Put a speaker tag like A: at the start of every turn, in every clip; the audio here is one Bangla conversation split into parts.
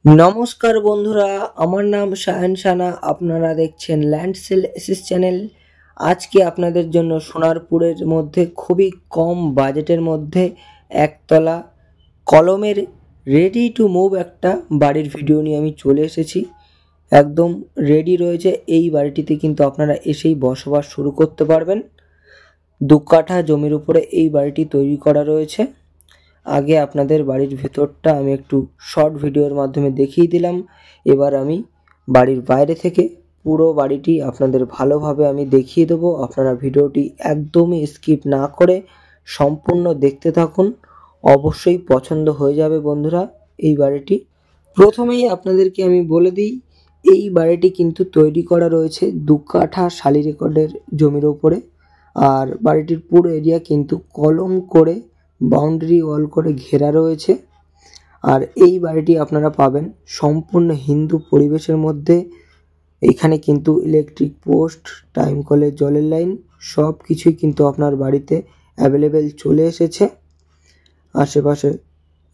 A: নমস্কার বন্ধুরা, আমার নাম শাহান সানা। আপনারা দেখছেন ল্যান্ড সেল এসএস চ্যানেল। আজকে আপনাদের জন্য সোনারপুরের মধ্যে খুবই কম বাজেটের মধ্যে একতলা কলমের রেডি টু মুভ একটা বাড়ির ভিডিও নিয়ে আমি চলে এসেছি। একদম রেডি রয়েছে। এই বাড়িটিতে কিন্তু আপনারা এসেই বসবাস শুরু করতে পারবেন। 2 কাঠা জমির উপরে এই বাড়িটি তৈরি করা রয়েছে। আগে আপনাদের বাড়ির ভেতরটা আমি একটু শর্ট ভিডিওর মাধ্যমে দেখিয়ে দিলাম। এবার আমি বাড়ির বাইরে থেকে পুরো বাড়িটি আপনাদের ভালোভাবে আমি দেখিয়ে দেবো। আপনারা ভিডিওটি একদমই স্কিপ না করে সম্পূর্ণ দেখতে থাকুন। অবশ্যই পছন্দ হয়ে যাবে বন্ধুরা এই বাড়িটি। প্রথমেই আপনাদেরকে আমি বলে দিই, এই বাড়িটি কিন্তু তৈরি করা রয়েছে 2 কাঠা শালি রেকর্ডের জমির ওপরে। আর বাড়িটির পুরো এরিয়া কিন্তু কলম করে বাউন্ডারি ওয়াল করে ঘেরা রয়েছে। আর এই বাড়িটি আপনারা পাবেন সম্পূর্ণ হিন্দু পরিবেশের মধ্যে। এখানে কিন্তু ইলেকট্রিক পোস্ট, টাইম কলের জলের লাইন সব কিছুই কিন্তু আপনার বাড়িতে অ্যাভেলেবেল চলে এসেছে। আশেপাশে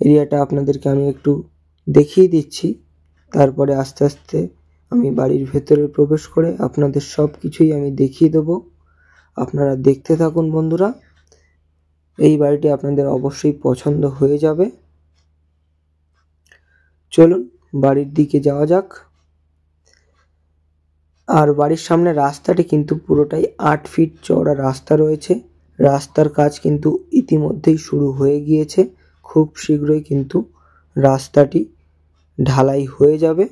A: এরিয়াটা আপনাদেরকে আমি একটু দেখিয়ে দিচ্ছি, তারপরে আস্তে আস্তে আমি বাড়ির ভেতরে প্রবেশ করে আপনাদের সব কিছুই আমি দেখিয়ে দেবো। আপনারা দেখতে থাকুন বন্ধুরা। এই বাড়িটি আপনাদের অবশ্যই পছন্দ হয়ে যাবে। চলুন বাড়ির দিকে যাওয়া যাক। আর বাড়ির সামনে রাস্তাটি কিন্তু পুরোটাই 8 ফিট চওড়া রাস্তা রয়েছে। রাস্তার কাজ কিন্তু ইতিমধ্যেই শুরু হয়ে গিয়েছে। খুব শীঘ্রই কিন্তু রাস্তাটি ঢালাই হয়ে যাবে।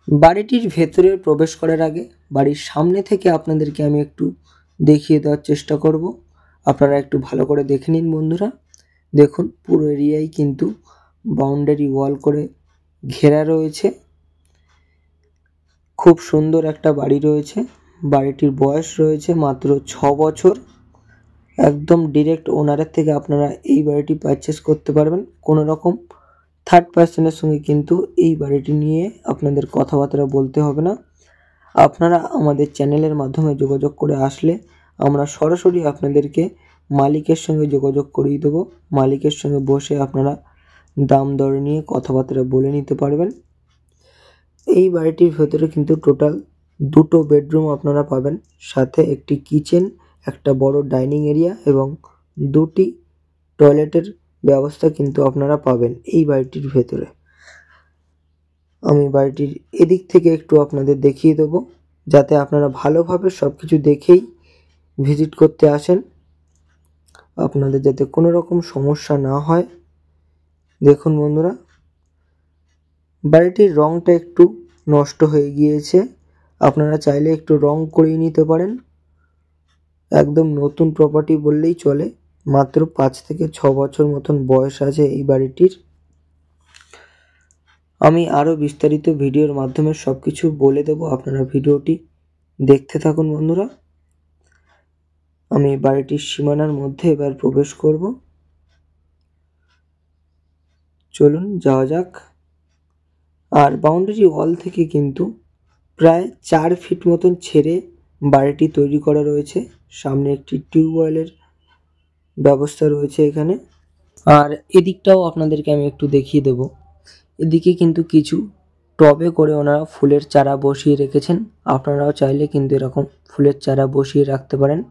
A: বাড়িটির ভেতরে প্রবেশ করার আগে বাড়ির সামনে থেকে আপনাদেরকে আমি একটু দেখিয়ে দেওয়ার চেষ্টা করব। আপনারা একটু ভালো করে দেখে নিন বন্ধুরা। দেখুন পুরো এরিয়াই কিন্তু বাউন্ডারি ওয়াল করে ঘেরা রয়েছে। খুব সুন্দর একটা বাড়ি রয়েছে। বাড়িটির বয়স রয়েছে মাত্র 6 বছর। একদম ডিরেক্ট ওনারের থেকে আপনারা এই বাড়িটি পারচেস করতে পারবেন। কোনো রকম থার্ড পার্সনের সঙ্গে কিন্তু এই বাড়িটি নিয়ে আপনাদের কথাবার্তা বলতে হবে না। আপনারা আমাদের চ্যানেলের মাধ্যমে যোগাযোগ করে আসলে আমরা সরাসরি আপনাদেরকে মালিকের সঙ্গে যোগাযোগ করিয়ে দেবো। মালিকের সঙ্গে বসে আপনারা দাম দর নিয়ে কথাবার্তা বলে নিতে পারবেন। এই বাড়িটির ভেতরে কিন্তু টোটাল 2টো বেডরুম আপনারা পাবেন, সাথে একটি কিচেন, একটা বড় ডাইনিং এরিয়া এবং 2টি টয়লেটের ব্যবস্থা কিন্তু আপনারা পাবেন এই বাড়িটির ভেতরে। আমি বাড়িটির এদিক থেকে একটু আপনাদের দেখিয়ে দেবো, যাতে আপনারা ভালোভাবে সব কিছু দেখেই ভিজিট করতে আসেন, আপনাদের যাতে কোনো রকম সমস্যা না হয়। দেখুন বন্ধুরা, বাড়িটির রংটা একটু নষ্ট হয়ে গিয়েছে। আপনারা চাইলে একটু রং করিয়ে নিতে পারেন। একদম নতুন প্রপার্টি বললেই চলে। মাত্র 5 থেকে 6 বছর মতন বয়স আছে এই বাড়িটির। আমি আরও বিস্তারিত ভিডিওর মাধ্যমে সব কিছু বলে দেব। আপনারা ভিডিওটি দেখতে থাকুন বন্ধুরা। আমি বাড়িটির সীমানার মধ্যে এবার প্রবেশ করব। চলুন যাওয়া যাক। আর বাউন্ডারি ওয়াল থেকে কিন্তু প্রায় 4 ফিট মতন ছেড়ে বাড়িটি তৈরি করা রয়েছে। সামনে একটি টিউবওয়েলের ব্যবস্থা রয়েছে এখানে। আর এদিকটাও আপনাদেরকে আমি একটু দেখিয়ে দেব। এদিকে কিন্তু কিছু টবে করে ওনারা ফুলের চারা বসিয়ে রেখেছেন। আপনারাও চাইলে কিন্তু এরকম ফুলের চারা বসিয়ে রাখতে পারেন।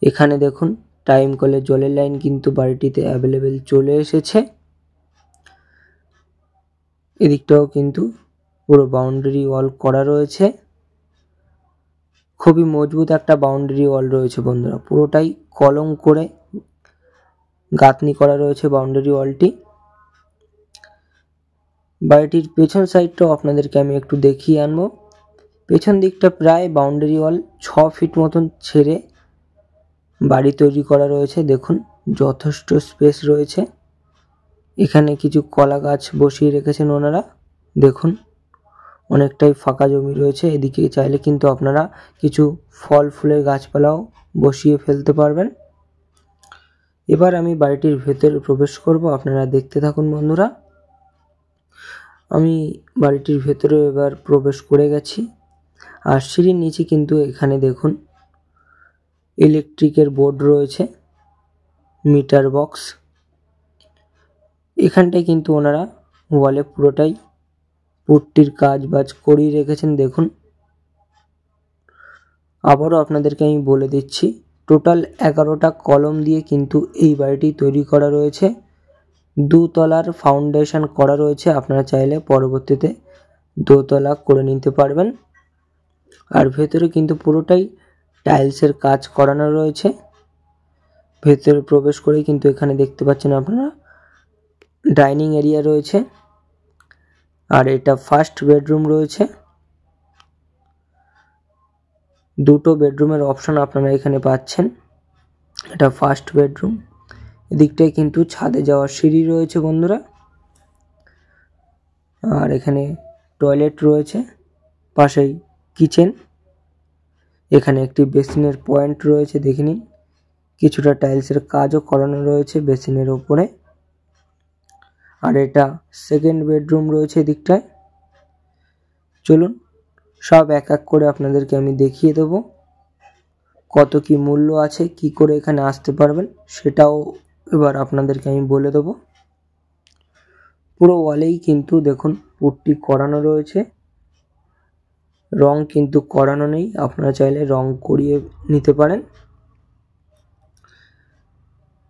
A: এখানে দেখুন টাইম কলের জলের লাইন কিন্তু বাড়িটিতে অ্যাভেলেবেল চলে এসেছে। এদিকটাও কিন্তু পুরো বাউন্ডারি ওয়াল করা রয়েছে। খুবই মজবুত একটা বাউন্ডারি ওয়াল রয়েছে বন্ধুরা। পুরোটাই কলম করে গাঁথনি করা রয়েছে বাউন্ডারি ওয়ালটি। বাড়িটির পেছন সাইডটাও আপনাদেরকে আমি একটু দেখিয়ে আনবো। পেছন দিকটা প্রায় বাউন্ডারি ওয়াল 6 ফিট মতন ছেড়ে বাড়ি তৈরি করা রয়েছে। দেখুন যথেষ্ট স্পেস রয়েছে। এখানে কিছু কলা গাছ বসিয়ে রেখেছেন ওনারা। দেখুন অনেকটাই ফাঁকা জমি রয়েছে। এদিকে চাইলে কিন্তু আপনারা কিছু ফল ফুলের গাছপালাও বসিয়ে ফেলতে পারবেন। এবার আমি বাড়িটির ভেতরে প্রবেশ করব। আপনারা দেখতে থাকুন বন্ধুরা। আমি বাড়িটির ভেতরে এবার প্রবেশ করে গেছি। আর সিঁড়ির নিচে কিন্তু এখানে দেখুন ইলেকট্রিকের বোর্ড রয়েছে, মিটার বক্স। এখানটায় কিন্তু ওনারা ওয়ালে পুরোটাই পুট্টির কাজ বাজ করিয়ে রেখেছেন দেখুন। আবারও আপনাদেরকে আমি বলে দিচ্ছি, টোটাল 11টা কলম দিয়ে কিন্তু এই বাড়িটি তৈরি করা রয়েছে। 2 তলার ফাউন্ডেশন করা রয়েছে, আপনারা চাইলে পরবর্তীতে 2 তলা করে নিতে পারবেন। আর ভেতরে কিন্তু পুরোটাই টাইলসের কাজ করানো রয়েছে। ভেতরে প্রবেশ করেই কিন্তু এখানে দেখতে পাচ্ছেন আপনারা ডাইনিং এরিয়া রয়েছে। আর এটা ফার্স্ট বেডরুম রয়েছে। 2টো বেডরুমের অপশন আপনারা এখানে পাচ্ছেন। এটা ফার্স্ট বেডরুম। এদিকটায় কিন্তু ছাদে যাওয়ার সিঁড়ি রয়েছে বন্ধুরা। আর এখানে টয়লেট রয়েছে, পাশেই কিচেন। এখানে একটি বেসিনের পয়েন্ট রয়েছে, দেখে নিন। কিছুটা টাইলসের কাজও করানো রয়েছে বেসিনের ওপরে। আর এটা সেকেন্ড বেডরুম রয়েছে এদিকটায়। চলুন সব এক এক করে আপনাদেরকে আমি দেখিয়ে দেব, কত কি মূল্য আছে, কি করে এখানে আসতে পারবেন সেটাও এবার আপনাদেরকে আমি বলে দেব। পুরো ওয়ালেই কিন্তু দেখুন পুট্টি করানো রয়েছে, রং কিন্তু করানো নেই, আপনারা চাইলে রং করিয়ে নিতে পারেন।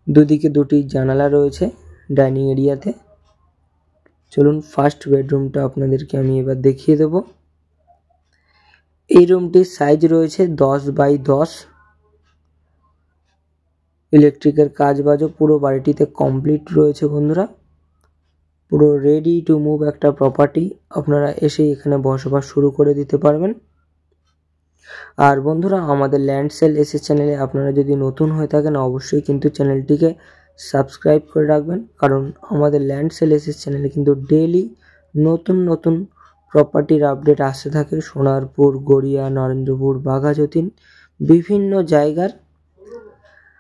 A: দুদিকে 2টি জানালা রয়েছে ডাইনিং এরিয়াতে। চলুন ফার্স্ট বেডরুমটা আপনাদেরকে আমি এবার দেখিয়ে দেব। এই রুমটির সাইজ রয়েছে 10x10। ইলেকট্রিকের কাজ বাজও পুরো বাড়িটিতে কমপ্লিট রয়েছে বন্ধুরা। পুরো রেডি টু মুভ একটা প্রপার্টি, আপনারা এসে এখানে বসবাস শুরু করে দিতে পারবেন। আর বন্ধুরা, আমাদের ল্যান্ড সেল এসএস চ্যানেলে আপনারা যদি নতুন হয়ে থাকেন অবশ্যই কিন্তু চ্যানেলটিকে সাবস্ক্রাইব করে রাখবেন, কারণ আমাদের ল্যান্ড সেল এসএস চ্যানেলে কিন্তু ডেইলি নতুন নতুন প্রপার্টির আপডেট আসতে থাকে। সোনারপুর, গড়িয়া, নরেন্দ্রপুর, বাঘাযতীন, বিভিন্ন জায়গার।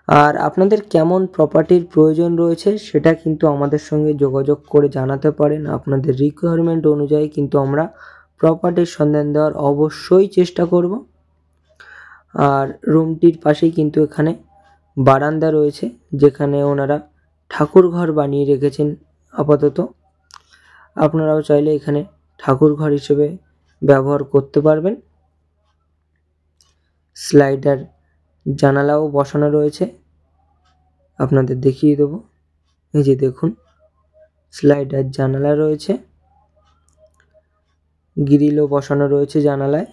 A: আর আপনাদের কেমন প্রপার্টির প্রয়োজন রয়েছে সেটা কিন্তু আমাদের সঙ্গে যোগাযোগ করে জানাতে পারেন। আপনাদের রিকোয়ারমেন্ট অনুযায়ী কিন্তু আমরা প্রপার্টির সন্ধান দেওয়ার অবশ্যই চেষ্টা করব। আর রুমটির পাশেই কিন্তু এখানে বারান্দা রয়েছে, যেখানে ওনারা ঠাকুর ঘর বানিয়ে রেখেছেন আপাতত। আপনারাও চাইলে এখানে ঠাকুর ঘর হিসেবে ব্যবহার করতে পারবেন। স্লাইডার জানালাও বসানো রয়েছে, আপনাদের দেখিয়ে দেবো। এই যে দেখুন, স্লাইডার জানালা রয়েছে, গ্রিলও বসানো রয়েছে জানালায়।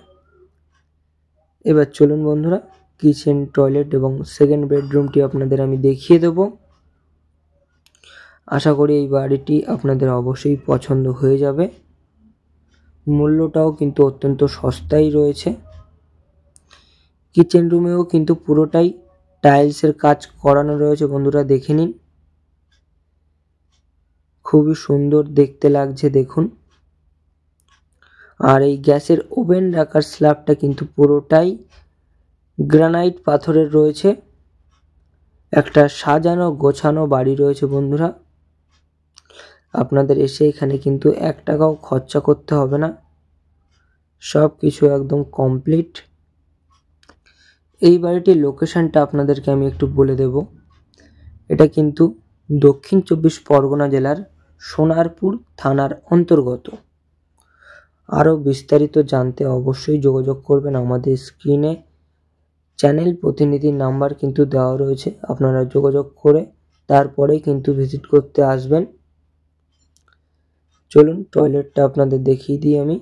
A: এবার চলুন বন্ধুরা, কিচেন, টয়লেট এবং সেকেন্ড বেডরুমটি আপনাদের আমি দেখিয়ে দেব। আশা করি এই বাড়িটি আপনাদের অবশ্যই পছন্দ হয়ে যাবে। মূল্যটাও কিন্তু অত্যন্ত সস্তাই রয়েছে। কিচেন রুমেও কিন্তু পুরোটাই টাইলসের কাজ করানো রয়েছে বন্ধুরা, দেখে নিন। খুবই সুন্দর দেখতে লাগছে দেখুন। আর এই গ্যাসের ওভেন রাখার স্ল্যাবটা কিন্তু পুরোটাই গ্রানাইট পাথরের রয়েছে। একটা সাজানো গোছানো বাড়ি রয়েছে বন্ধুরা। আপনাদের এসে এখানে কিন্তু 1 টাকাও খরচা করতে হবে না, সব কিছু একদম কমপ্লিট। এই বাড়িটির লোকেশনটা আপনাদেরকে আমি একটু বলে দেব। এটা কিন্তু দক্ষিণ 24 পরগনা জেলার সোনারপুর থানার অন্তর্গত। আরও বিস্তারিত জানতে অবশ্যই যোগাযোগ করবেন। আমাদের স্ক্রিনে চ্যানেল প্রতিনিধির নাম্বার কিন্তু দেওয়া রয়েছে, আপনারা যোগাযোগ করে তারপরেই কিন্তু ভিজিট করতে আসবেন। চলুন টয়লেটটা আপনাদের দেখিয়ে দিই আমি।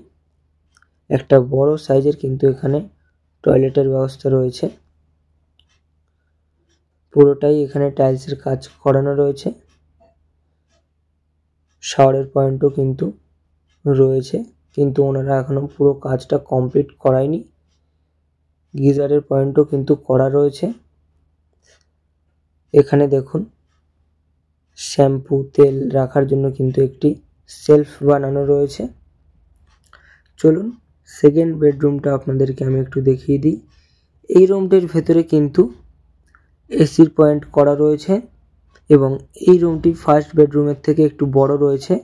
A: একটা বড় সাইজের কিন্তু এখানে টয়লেটের ব্যবস্থা রয়েছে। পুরোটাই এখানে টাইলসের কাজ করানো রয়েছে। শাওয়ারের পয়েন্টও কিন্তু রয়েছে, কিন্তু ওনারা এখনো পুরো কাজটা কমপ্লিট করায়নি। গিজারের পয়েন্টও কিন্তু করা রয়েছে। এখানে দেখুন শ্যাম্পু তেল রাখার জন্য কিন্তু একটি সেলফ বানানো রয়েছে। চলুন সেকেন্ড বেডরুমটা আপনাদেরকে আমি একটু দেখিয়ে দিই। এই রুমটির ভেতরে কিন্তু এসির পয়েন্ট করা রয়েছে এবং এই রুমটি ফার্স্ট বেডরুমের থেকে একটু বড় রয়েছে।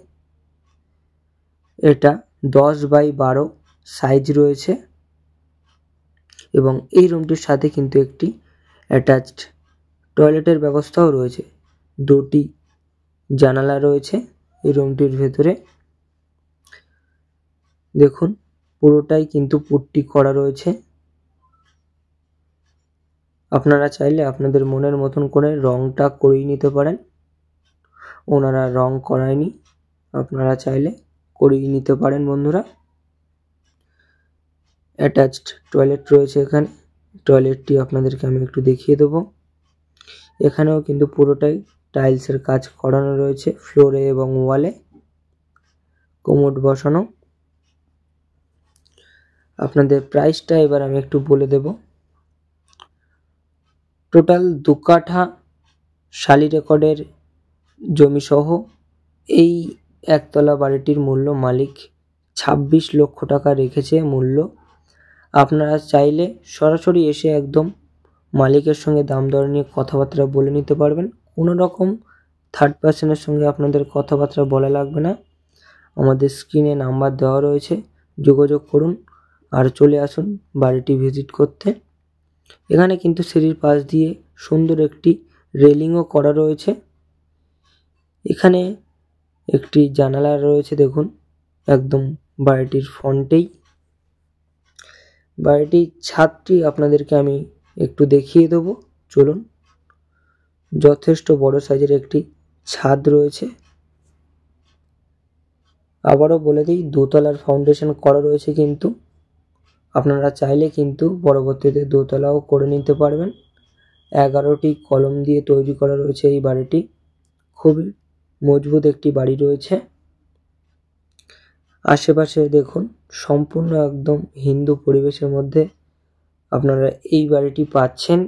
A: এটা 10x12 সাইজ রয়েছে এবং এই রুমটির সাথে কিন্তু একটি অ্যাটাচড টয়লেটের ব্যবস্থাও রয়েছে। 2টি জানালা রয়েছে এই রুমটির ভেতরে। দেখুন পুরোটাই কিন্তু পুট্টি করা রয়েছে। আপনারা চাইলে আপনাদের মনের মতন করে রংটা করিয়ে নিতে পারেন। ওনারা রং করায়নি, আপনারা চাইলে করিয়ে নিতে পারেন বন্ধুরা। অ্যাটাচড টয়লেট রয়েছে এখানে। টয়লেটটি আপনাদেরকে আমি একটু দেখিয়ে দেবো। এখানেও কিন্তু পুরোটাই টাইলসের কাজ করানো রয়েছে ফ্লোরে এবং ওয়ালে। কোমোড বসানো। আপনাদের প্রাইসটা এবার আমি একটু বলে দেব। টোটাল 2 কাঠা শালি রেকর্ডের জমি সহ এই একতলা বাড়িটির মূল্য মালিক 26 লক্ষ টাকা রেখেছে মূল্য। আপনারা চাইলে সরাসরি এসে একদম মালিকের সঙ্গে দাম দর নিয়ে কথাবার্তা বলে নিতে পারবেন। কোনো রকম থার্ড পার্সনের সঙ্গে আপনাদের কথাবার্তা বলা লাগবে না। আমাদের স্ক্রিনে নাম্বার দেওয়া রয়েছে, যোগাযোগ করুন আর চলে আসুন বাড়িটি ভিজিট করতে। এখানে কিন্তু সিঁড়ির পাশ দিয়ে সুন্দর একটি রেলিংও করা রয়েছে। এখানে একটি জানালা রয়েছে দেখুন একদম বাড়িটির ফ্রন্টেই। বাড়িটির ছাদটি আপনাদেরকে আমি একটু দেখিয়ে দেবো, চলুন। যথেষ্ট বড় সাইজের একটি ছাদ রয়েছে। আবারও বলে দিই, 2 তলার ফাউন্ডেশন করা রয়েছে, কিন্তু আপনারা চাইলে কিন্তু পরবর্তীতে 2 তলাও করে নিতে পারবেন। 11টি কলম দিয়ে তৈরি করা রয়েছে এই বাড়িটি। খুবই মজবুত একটি বাড়ি রয়েছে। আশেপাশে দেখুন সম্পূর্ণ একদম হিন্দু পরিবেশের মধ্যে আপনারা এই বাড়িটি পাচ্ছেন।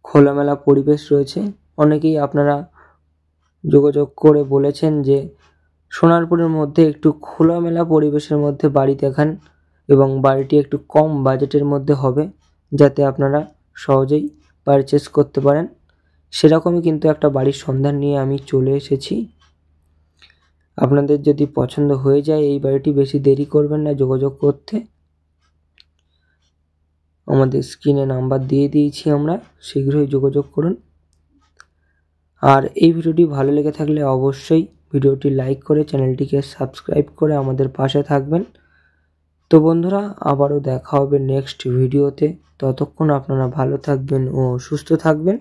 A: খোলামেলা পরিবেশ রয়েছে। অনেকেই আপনারা যোগাযোগ করে বলেছেন যে সোনারপুরের মধ্যে একটু খোলামেলা পরিবেশের মধ্যে বাড়ি দেখান এবং বাড়িটি একটু কম বাজেটের মধ্যে হবে, যাতে আপনারা সহজেই পারচেস করতে পারেন। সেরকমই কিন্তু একটা বাড়ির সন্ধান নিয়ে আমি চলে এসেছি। আপনাদের যদি পছন্দ হয়ে যায় এই বাড়িটি, বেশি দেরি করবেন না যোগাযোগ করতে। আমাদের স্ক্রিনে নাম্বার দিয়ে দিয়েছি আমরা, শীঘ্রই যোগাযোগ করুন। আর এই ভিডিওটি ভালো লেগে থাকলে অবশ্যই ভিডিওটি লাইক করে চ্যানেলটিকে সাবস্ক্রাইব করে আমাদের পাশে থাকবেন। তো বন্ধুরা, আবারও দেখা হবে নেক্সট ভিডিওতে। ততক্ষণ আপনারা ভালো থাকবেন ও সুস্থ থাকবেন।